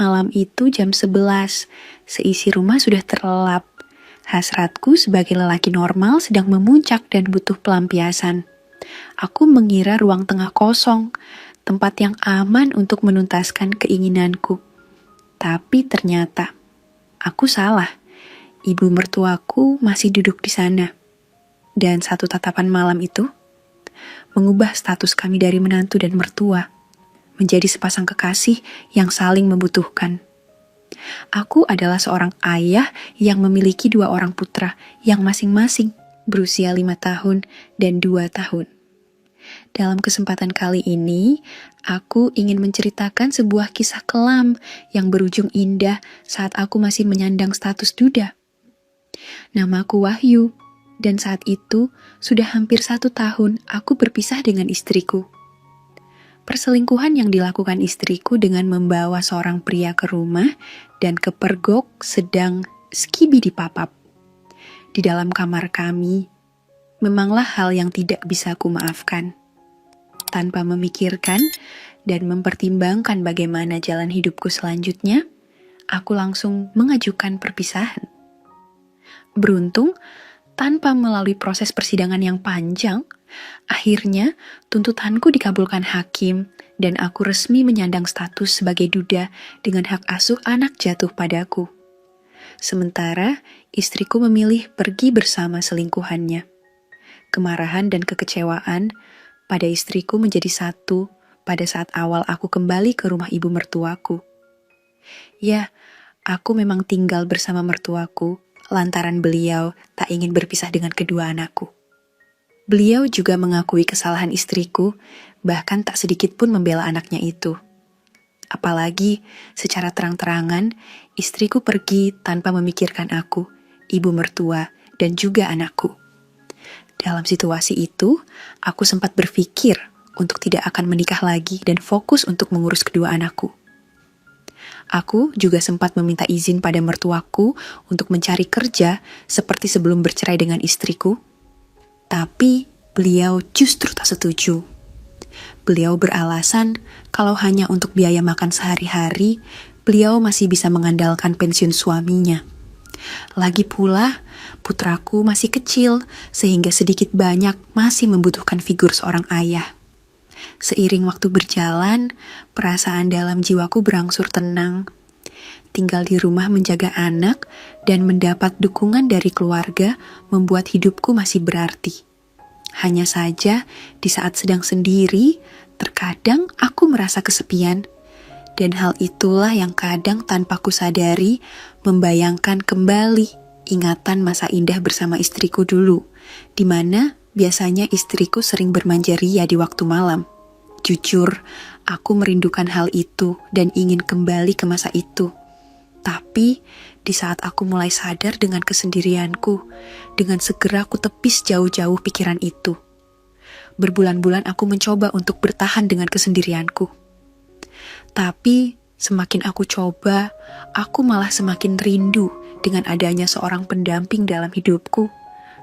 Malam itu jam 11, seisi rumah sudah terlelap. Hasratku sebagai lelaki normal sedang memuncak dan butuh pelampiasan. Aku mengira ruang tengah kosong, tempat yang aman untuk menuntaskan keinginanku. Tapi ternyata, aku salah. Ibu mertuaku masih duduk di sana. Dan satu tatapan malam itu, mengubah status kami dari menantu dan mertua menjadi sepasang kekasih yang saling membutuhkan. Aku adalah seorang ayah yang memiliki 2 orang putra yang masing-masing berusia 5 tahun dan 2 tahun. Dalam kesempatan kali ini, aku ingin menceritakan sebuah kisah kelam yang berujung indah saat aku masih menyandang status duda. Namaku Wahyu, dan saat itu sudah hampir 1 tahun aku berpisah dengan istriku. Perselingkuhan yang dilakukan istriku dengan membawa seorang pria ke rumah dan kepergok sedang skibidi papap. Di dalam kamar kami, memanglah hal yang tidak bisa aku maafkan. Tanpa memikirkan dan mempertimbangkan bagaimana jalan hidupku selanjutnya, aku langsung mengajukan perpisahan. Beruntung, tanpa melalui proses persidangan yang panjang, akhirnya tuntutanku dikabulkan hakim dan aku resmi menyandang status sebagai duda dengan hak asuh anak jatuh padaku. Sementara istriku memilih pergi bersama selingkuhannya. Kemarahan dan kekecewaan pada istriku menjadi satu pada saat awal aku kembali ke rumah ibu mertuaku. Ya, aku memang tinggal bersama mertuaku lantaran beliau tak ingin berpisah dengan kedua anakku. Beliau juga mengakui kesalahan istriku, bahkan tak sedikit pun membela anaknya itu. Apalagi secara terang-terangan, istriku pergi tanpa memikirkan aku, ibu mertua, dan juga anakku. Dalam situasi itu, aku sempat berpikir untuk tidak akan menikah lagi dan fokus untuk mengurus kedua anakku. Aku juga sempat meminta izin pada mertuaku untuk mencari kerja seperti sebelum bercerai dengan istriku. Tapi beliau justru tak setuju. Beliau beralasan kalau hanya untuk biaya makan sehari-hari, beliau masih bisa mengandalkan pensiun suaminya. Lagi pula, putraku masih kecil sehingga sedikit banyak masih membutuhkan figur seorang ayah. Seiring waktu berjalan, perasaan dalam jiwaku berangsur tenang. Tinggal di rumah menjaga anak dan mendapat dukungan dari keluarga membuat hidupku masih berarti. Hanya saja, di saat sedang sendiri, terkadang aku merasa kesepian. Dan hal itulah yang kadang tanpa kusadari membayangkan kembali ingatan masa indah bersama istriku dulu, di mana biasanya istriku sering bermanja ria di waktu malam. Jujur, aku merindukan hal itu dan ingin kembali ke masa itu. Tapi, di saat aku mulai sadar dengan kesendirianku, dengan segera aku tepis jauh-jauh pikiran itu. Berbulan-bulan aku mencoba untuk bertahan dengan kesendirianku. Tapi, semakin aku coba, aku malah semakin rindu dengan adanya seorang pendamping dalam hidupku,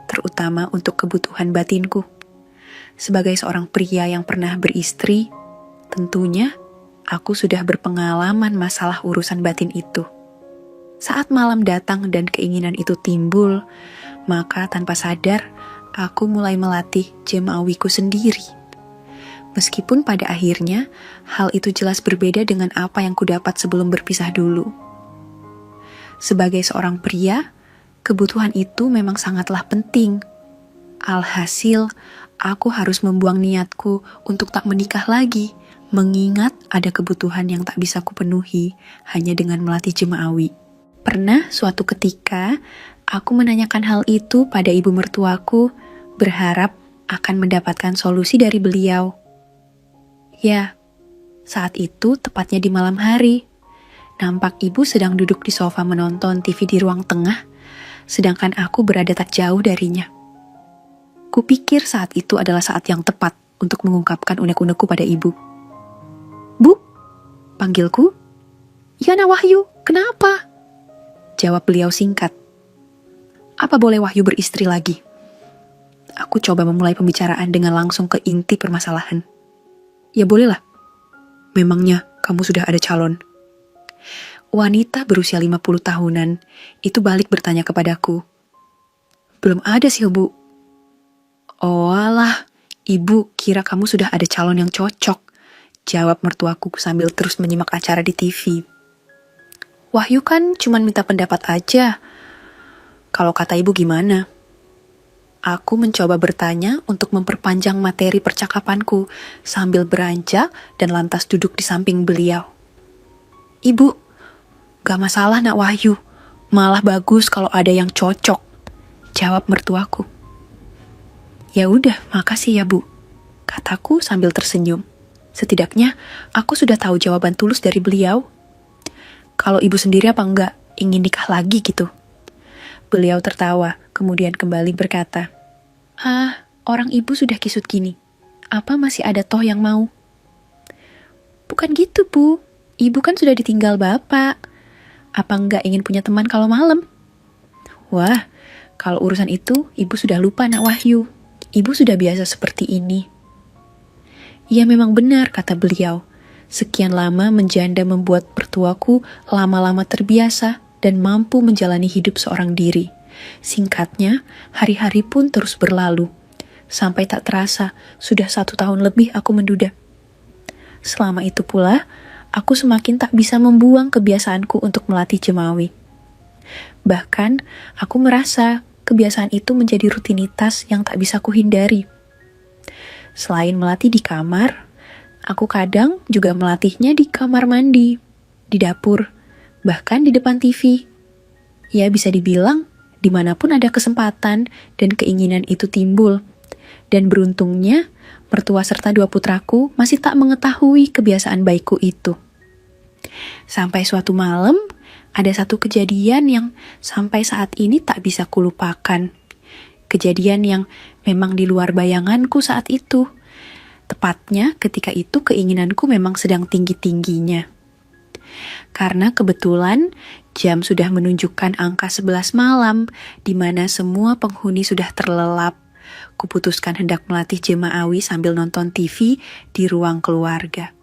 terutama untuk kebutuhan batinku. Sebagai seorang pria yang pernah beristri, tentunya aku sudah berpengalaman masalah urusan batin itu. Saat malam datang dan keinginan itu timbul, maka tanpa sadar, aku mulai melatih jemawiku sendiri. Meskipun pada akhirnya, hal itu jelas berbeda dengan apa yang kudapat sebelum berpisah dulu. Sebagai seorang pria, kebutuhan itu memang sangatlah penting. Alhasil, aku harus membuang niatku untuk tak menikah lagi, mengingat ada kebutuhan yang tak bisa kupenuhi hanya dengan melatih jemawi. Pernah suatu ketika, aku menanyakan hal itu pada ibu mertuaku, berharap akan mendapatkan solusi dari beliau. Ya, saat itu tepatnya di malam hari. Nampak ibu sedang duduk di sofa menonton TV di ruang tengah, sedangkan aku berada tak jauh darinya. Kupikir saat itu adalah saat yang tepat untuk mengungkapkan unek-unekku pada ibu. "Bu," panggilku. "Yana Wahyu, kenapa?" Jawab beliau singkat. "Apa boleh Wahyu beristri lagi?" Aku coba memulai pembicaraan dengan langsung ke inti permasalahan. "Ya bolehlah. Memangnya kamu sudah ada calon?" Wanita berusia 50 tahunan itu balik bertanya kepadaku. Belum ada sih, Bu. Oh alah, Ibu kira kamu sudah ada calon yang cocok, jawab mertuaku sambil terus menyimak acara di TV. Wahyu kan cuma minta pendapat aja. Kalau kata Ibu gimana? Aku mencoba bertanya untuk memperpanjang materi percakapanku sambil beranjak dan lantas duduk di samping beliau. Ibu, gak masalah nak Wahyu, malah bagus kalau ada yang cocok, jawab mertuaku. Ya udah, makasih ya Bu, kataku sambil tersenyum. Setidaknya aku sudah tahu jawaban tulus dari beliau. Kalau Ibu sendiri apa enggak ingin nikah lagi gitu? Beliau tertawa, kemudian kembali berkata, orang Ibu sudah kisut gini. Apa masih ada toh yang mau? Bukan gitu, Bu. Ibu kan sudah ditinggal Bapak. Apa enggak ingin punya teman kalau malam? Wah, kalau urusan itu, Ibu sudah lupa nak Wahyu. Ibu sudah biasa seperti ini. Ya memang benar, kata beliau. Sekian lama menjanda membuat mertuaku lama-lama terbiasa dan mampu menjalani hidup seorang diri. Singkatnya, hari-hari pun terus berlalu. Sampai tak terasa, sudah 1 tahun lebih aku menduda. Selama itu pula, aku semakin tak bisa membuang kebiasaanku untuk melatih jemawi. Bahkan, aku merasa kebiasaan itu menjadi rutinitas yang tak bisa kuhindari. Selain melatih di kamar, aku kadang juga melatihnya di kamar mandi, di dapur, bahkan di depan TV. Ya bisa dibilang, dimanapun ada kesempatan dan keinginan itu timbul. Dan beruntungnya, mertua serta 2 putraku masih tak mengetahui kebiasaan baikku itu. Sampai suatu malam, ada satu kejadian yang sampai saat ini tak bisa kulupakan. Kejadian yang memang di luar bayanganku saat itu. Tepatnya ketika itu keinginanku memang sedang tinggi-tingginya. Karena kebetulan jam sudah menunjukkan angka 11 malam, di mana semua penghuni sudah terlelap. Kuputuskan hendak melatih jemawi sambil nonton TV di ruang keluarga.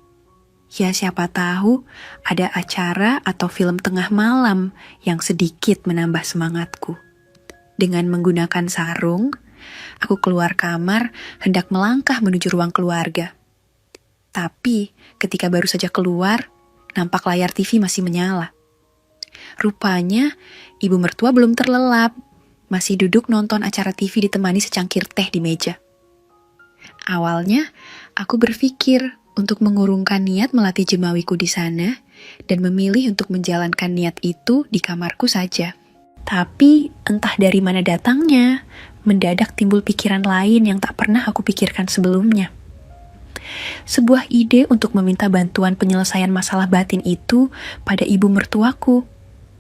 Ya siapa tahu ada acara atau film tengah malam yang sedikit menambah semangatku. Dengan menggunakan sarung, aku keluar kamar hendak melangkah menuju ruang keluarga. Tapi ketika baru saja keluar, nampak layar TV masih menyala. Rupanya ibu mertua belum terlelap, masih duduk nonton acara TV ditemani secangkir teh di meja. Awalnya aku berpikir untuk mengurungkan niat melatih jemawiku di sana dan memilih untuk menjalankan niat itu di kamarku saja. Tapi entah dari mana datangnya, mendadak timbul pikiran lain yang tak pernah aku pikirkan sebelumnya. Sebuah ide untuk meminta bantuan penyelesaian masalah batin itu pada ibu mertuaku.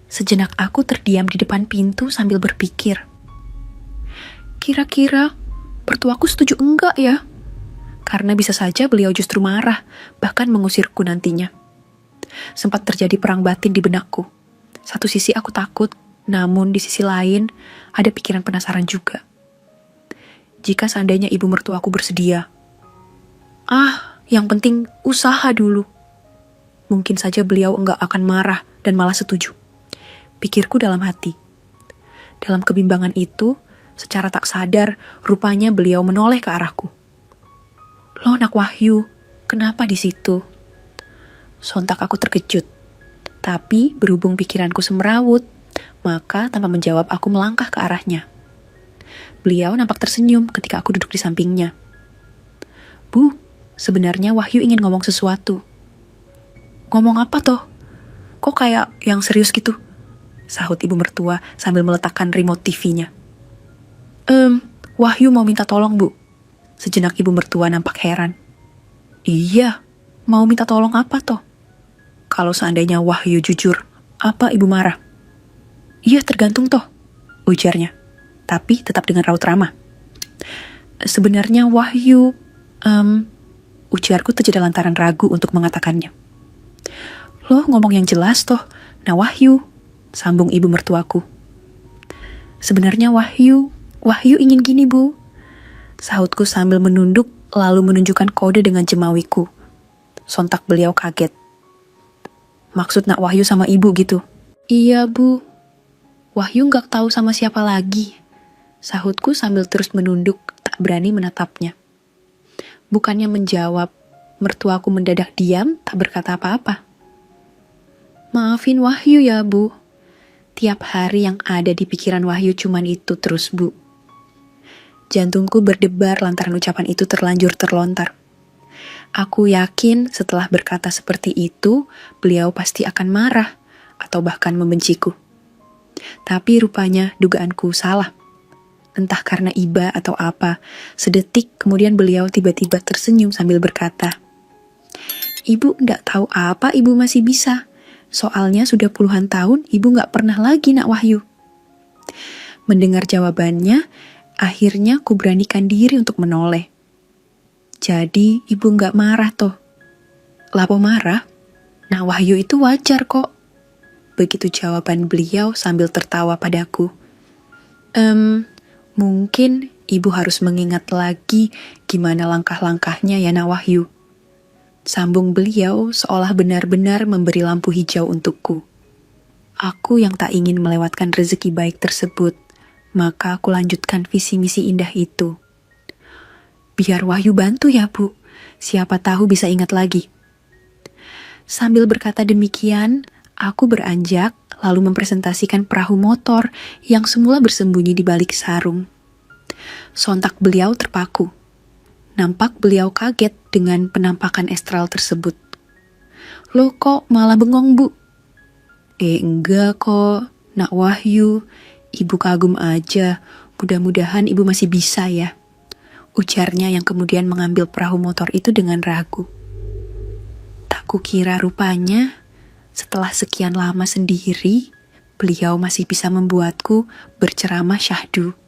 Sejenak aku terdiam di depan pintu sambil berpikir. Kira-kira mertuaku setuju enggak ya? Karena bisa saja beliau justru marah, bahkan mengusirku nantinya. Sempat terjadi perang batin di benakku. Satu sisi aku takut, namun di sisi lain ada pikiran penasaran juga. Jika seandainya ibu mertuaku bersedia, yang penting usaha dulu. Mungkin saja beliau enggak akan marah dan malah setuju. Pikirku dalam hati. Dalam kebimbangan itu, secara tak sadar, rupanya beliau menoleh ke arahku. Loh nak Wahyu, kenapa di situ? Sontak aku terkejut. Tapi berhubung pikiranku semrawut, maka tanpa menjawab aku melangkah ke arahnya. Beliau nampak tersenyum ketika aku duduk di sampingnya. Bu, sebenarnya Wahyu ingin ngomong sesuatu. Ngomong apa toh? Kok kayak yang serius gitu? Sahut ibu mertua sambil meletakkan remote TV-nya. Wahyu mau minta tolong Bu. Sejenak ibu mertua nampak heran. Iya, mau minta tolong apa toh? Kalau seandainya Wahyu jujur, apa ibu marah? Iya tergantung toh, ujarnya. Tapi tetap dengan raut ramah. Sebenarnya Wahyu, ujarku terjeda lantaran ragu untuk mengatakannya. Loh ngomong yang jelas toh, nah Wahyu, sambung ibu mertuaku. Sebenarnya Wahyu ingin gini Bu. Sahutku sambil menunduk lalu menunjukkan kode dengan jemawiku. Sontak beliau kaget. Maksud Nak Wahyu sama ibu gitu? Iya, Bu. Wahyu gak tahu sama siapa lagi. Sahutku sambil terus menunduk, tak berani menatapnya. Bukannya menjawab, mertuaku mendadak diam, tak berkata apa-apa. Maafin Wahyu ya, Bu. Tiap hari yang ada di pikiran Wahyu cuman itu terus, Bu. Jantungku berdebar lantaran ucapan itu terlanjur terlontar. Aku yakin setelah berkata seperti itu, beliau pasti akan marah atau bahkan membenciku. Tapi rupanya dugaanku salah. Entah karena iba atau apa, sedetik kemudian beliau tiba-tiba tersenyum sambil berkata, "Ibu nggak tahu apa ibu masih bisa. Soalnya sudah puluhan tahun ibu nggak pernah lagi Nak Wahyu." Mendengar jawabannya, akhirnya ku beranikan diri untuk menoleh. Jadi ibu nggak marah toh? Lapo marah? Nak Wahyu itu wajar kok. Begitu jawaban beliau sambil tertawa padaku. Mungkin ibu harus mengingat lagi gimana langkah-langkahnya ya Nak Wahyu. Sambung beliau seolah benar-benar memberi lampu hijau untukku. Aku yang tak ingin melewatkan rezeki baik tersebut, maka aku lanjutkan visi misi indah itu. Biar Wahyu bantu ya, Bu. Siapa tahu bisa ingat lagi. Sambil berkata demikian, aku beranjak lalu mempresentasikan perahu motor yang semula bersembunyi di balik sarung. Sontak beliau terpaku. Nampak beliau kaget dengan penampakan estral tersebut. Loh kok malah bengong, Bu? Enggak kok, Nak Wahyu. Ibu kagum aja. Mudah-mudahan ibu masih bisa ya. Ujarnya yang kemudian mengambil perahu motor itu dengan ragu. Tak kukira rupanya, setelah sekian lama sendiri, beliau masih bisa membuatku berceramah syahdu.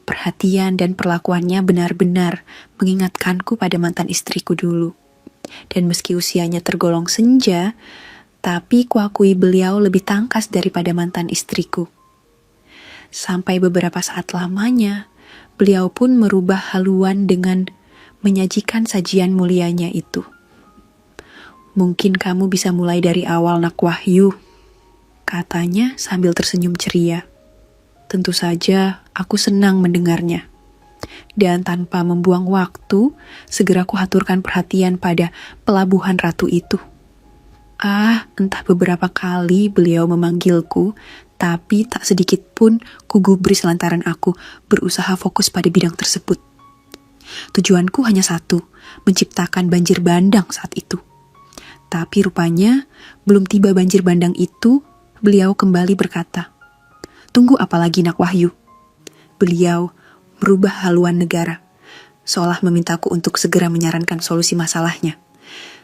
Perhatian dan perlakuannya benar-benar mengingatkanku pada mantan istriku dulu. Dan meski usianya tergolong senja, tapi kuakui beliau lebih tangkas daripada mantan istriku. Sampai beberapa saat lamanya, beliau pun merubah haluan dengan menyajikan sajian mulianya itu. Mungkin kamu bisa mulai dari awal Nak Wahyu, katanya sambil tersenyum ceria. Tentu saja aku senang mendengarnya. Dan tanpa membuang waktu, segera kuhaturkan perhatian pada pelabuhan ratu itu. Entah beberapa kali beliau memanggilku, tapi tak sedikit pun ku gubris lantaran aku berusaha fokus pada bidang tersebut. Tujuanku hanya satu, menciptakan banjir bandang saat itu. Tapi rupanya, belum tiba banjir bandang itu, beliau kembali berkata, "Tunggu apa lagi Nak Wahyu?" Beliau merubah haluan negara, seolah memintaku untuk segera menyarankan solusi masalahnya.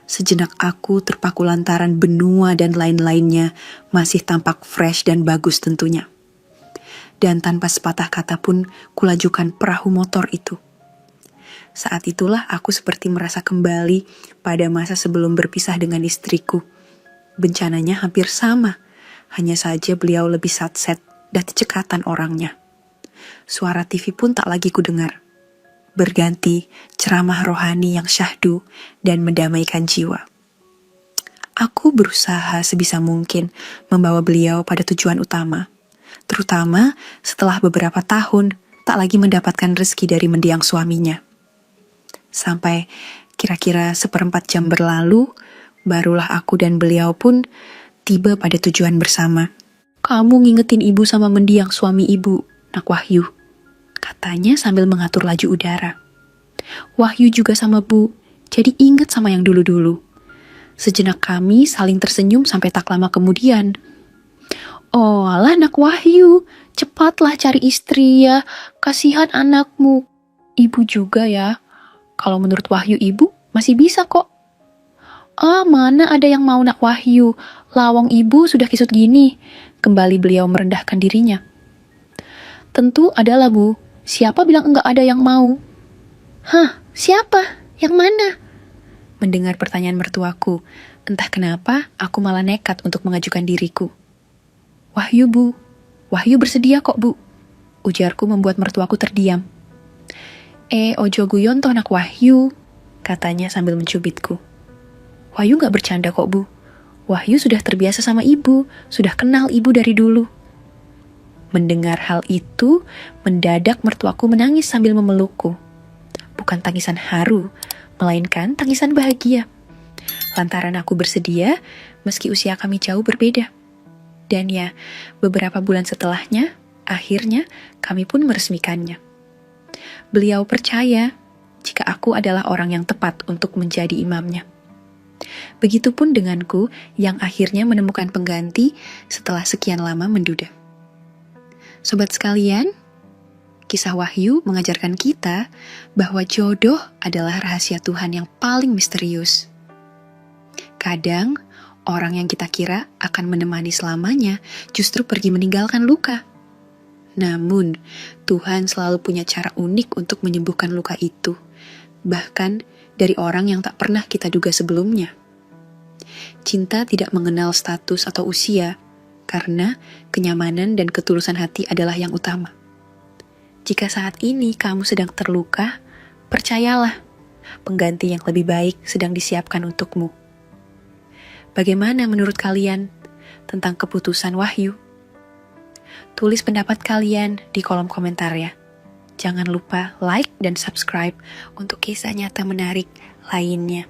Sejenak aku terpaku lantaran benua dan lain-lainnya masih tampak fresh dan bagus tentunya. Dan tanpa sepatah kata pun kulajukan perahu motor itu. Saat itulah aku seperti merasa kembali pada masa sebelum berpisah dengan istriku. Bencananya hampir sama, hanya saja beliau lebih satset dan cekatan orangnya. Suara TV pun tak lagi kudengar. Berganti ceramah rohani yang syahdu dan mendamaikan jiwa. Aku berusaha sebisa mungkin membawa beliau pada tujuan utama, terutama setelah beberapa tahun tak lagi mendapatkan rezeki dari mendiang suaminya. Sampai kira-kira 1/4 jam berlalu, barulah aku dan beliau pun tiba pada tujuan bersama. "Kamu ngingetin ibu sama mendiang suami ibu, Nak Wahyu," katanya sambil mengatur laju udara. "Wahyu juga sama Bu, jadi ingat sama yang dulu-dulu." Sejenak kami saling tersenyum sampai tak lama kemudian. "Oh alah Nak Wahyu, cepatlah cari istri ya, kasihan anakmu. Ibu juga ya, kalau menurut Wahyu ibu masih bisa kok." Mana ada yang mau Nak Wahyu, lawang ibu sudah kisut gini." Kembali beliau merendahkan dirinya. "Tentu adalah Bu, siapa bilang enggak ada yang mau?" Siapa? Yang mana?" Mendengar pertanyaan mertuaku, entah kenapa aku malah nekat untuk mengajukan diriku. "Wahyu Bu, Wahyu bersedia kok Bu," ujarku membuat mertuaku terdiam. Ojo guyon toh Nak Wahyu," katanya sambil mencubitku. "Wahyu gak bercanda kok Bu, Wahyu sudah terbiasa sama ibu, sudah kenal ibu dari dulu. Mendengar hal itu, mendadak mertuaku menangis sambil memelukku. Bukan tangisan haru, melainkan tangisan bahagia. Lantaran aku bersedia, meski usia kami jauh berbeda. Dan ya, beberapa bulan setelahnya, akhirnya kami pun meresmikannya. Beliau percaya jika aku adalah orang yang tepat untuk menjadi imamnya. Begitupun denganku yang akhirnya menemukan pengganti setelah sekian lama menduda. Sobat sekalian, kisah Wahyu mengajarkan kita bahwa jodoh adalah rahasia Tuhan yang paling misterius. Kadang, orang yang kita kira akan menemani selamanya justru pergi meninggalkan luka. Namun, Tuhan selalu punya cara unik untuk menyembuhkan luka itu, bahkan dari orang yang tak pernah kita duga sebelumnya. Cinta tidak mengenal status atau usia, karena kenyamanan dan ketulusan hati adalah yang utama. Jika saat ini kamu sedang terluka, percayalah, pengganti yang lebih baik sedang disiapkan untukmu. Bagaimana menurut kalian tentang keputusan Wahyu? Tulis pendapat kalian di kolom komentar ya. Jangan lupa like dan subscribe untuk kisah nyata menarik lainnya.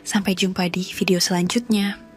Sampai jumpa di video selanjutnya.